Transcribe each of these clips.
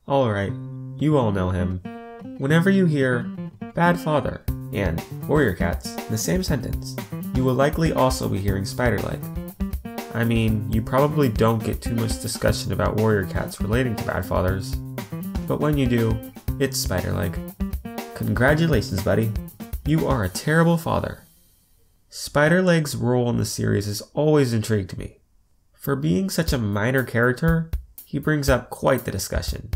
Alright, you all know him. Whenever you hear bad father and warrior cats in the same sentence, you will likely also be hearing Spiderleg. I mean, you probably don't get too much discussion about warrior cats relating to bad fathers, but when you do, it's Spiderleg. Congratulations, buddy. You are a terrible father. Spiderleg's role in the series has always intrigued me. For being such a minor character, he brings up quite the discussion.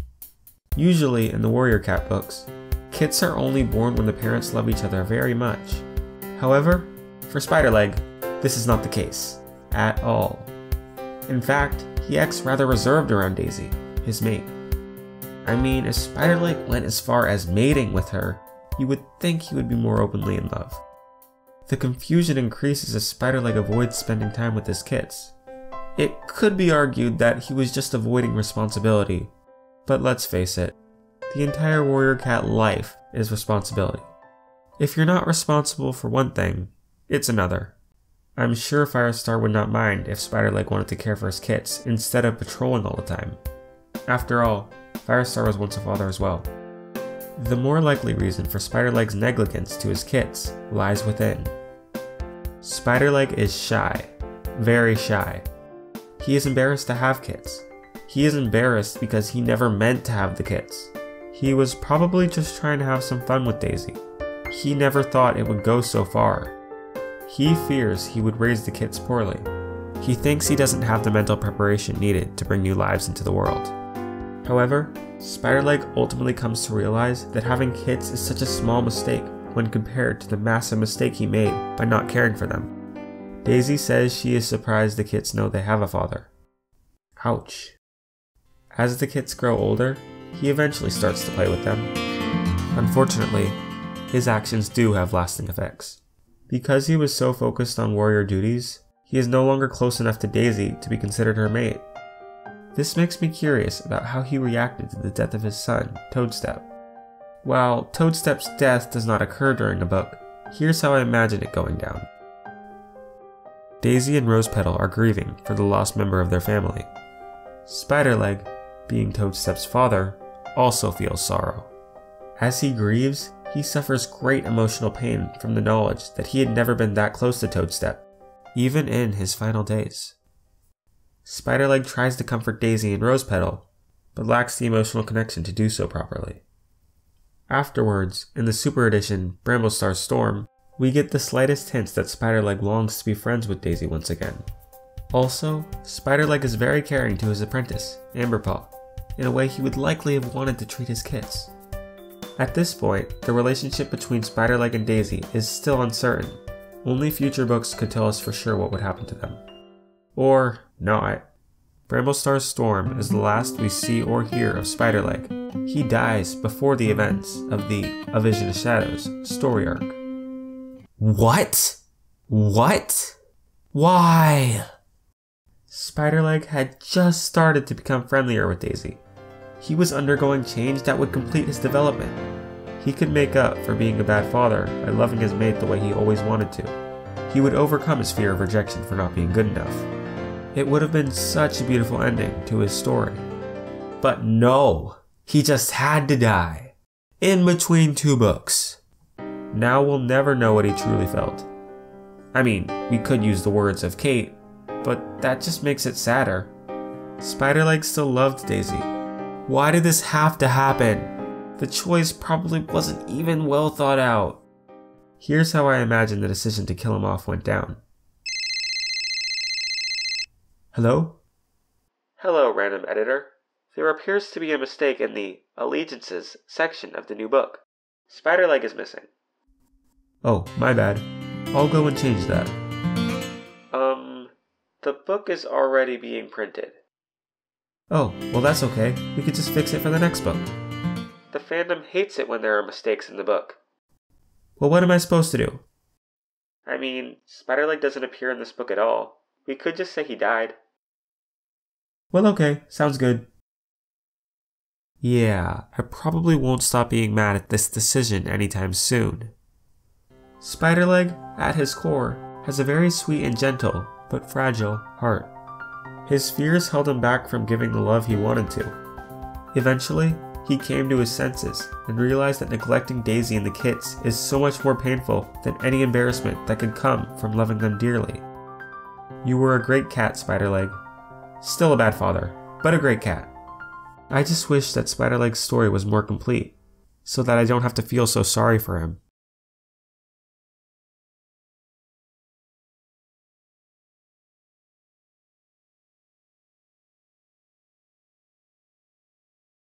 Usually in the warrior cat books, kits are only born when the parents love each other very much. However, for Spiderleg, this is not the case, at all. In fact, he acts rather reserved around Daisy, his mate. I mean, if Spiderleg went as far as mating with her, you would think he would be more openly in love. The confusion increases as Spiderleg avoids spending time with his kits. It could be argued that he was just avoiding responsibility, but let's face it, the entire warrior cat life is responsibility. If you're not responsible for one thing, it's another. I'm sure Firestar would not mind if Spiderleg wanted to care for his kits instead of patrolling all the time. After all, Firestar was once a father as well. The more likely reason for Spiderleg's negligence to his kits lies within. Spiderleg is shy, very shy. He is embarrassed to have kits. He is embarrassed because he never meant to have the kits. He was probably just trying to have some fun with Daisy. He never thought it would go so far. He fears he would raise the kits poorly. He thinks he doesn't have the mental preparation needed to bring new lives into the world. However, Spiderleg ultimately comes to realize that having kits is such a small mistake when compared to the massive mistake he made by not caring for them. Daisy says she is surprised the kits know they have a father. Ouch. As the kits grow older, he eventually starts to play with them. Unfortunately, his actions do have lasting effects. Because he was so focused on warrior duties, he is no longer close enough to Daisy to be considered her mate. This makes me curious about how he reacted to the death of his son, Toadstep. While Toadstep's death does not occur during the book, here's how I imagine it going down. Daisy and Rosepetal are grieving for the lost member of their family. Spiderleg, being Toadstep's father, also feels sorrow. As he grieves, he suffers great emotional pain from the knowledge that he had never been that close to Toadstep, even in his final days. Spiderleg tries to comfort Daisy and Rosepetal, but lacks the emotional connection to do so properly. Afterwards, in the Super Edition Bramblestar's Storm, we get the slightest hints that Spiderleg longs to be friends with Daisy once again. Also, Spiderleg is very caring to his apprentice, Amberpaw, in a way he would likely have wanted to treat his kits. At this point, the relationship between Spiderleg and Daisy is still uncertain. Only future books could tell us for sure what would happen to them. Or not. Bramblestar's Storm is the last we see or hear of Spiderleg. He dies before the events of the A Vision of Shadows story arc. What? What? Why? Spiderleg had just started to become friendlier with Daisy. He was undergoing change that would complete his development. He could make up for being a bad father by loving his mate the way he always wanted to. He would overcome his fear of rejection for not being good enough. It would have been such a beautiful ending to his story. But no, he just had to die. In between two books. Now we'll never know what he truly felt. I mean, we could use the words of Kate, but that just makes it sadder. Spiderleg still loved Daisy. Why did this have to happen? The choice probably wasn't even well thought out. Here's how I imagine the decision to kill him off went down. Hello? Hello, random editor. There appears to be a mistake in the Allegiances section of the new book. Spiderleg is missing. Oh, my bad. I'll go and change that. The book is already being printed. Oh, well that's okay. We could just fix it for the next book. The fandom hates it when there are mistakes in the book. Well, what am I supposed to do? I mean, Spiderleg doesn't appear in this book at all. We could just say he died. Well, okay. Sounds good. Yeah, I probably won't stop being mad at this decision anytime soon. Spiderleg, at his core, has a very sweet and gentle, but fragile, heart. His fears held him back from giving the love he wanted to. Eventually, he came to his senses and realized that neglecting Daisy and the kits is so much more painful than any embarrassment that could come from loving them dearly. You were a great cat, Spiderleg. Still a bad father, but a great cat. I just wish that Spiderleg's story was more complete, so that I don't have to feel so sorry for him.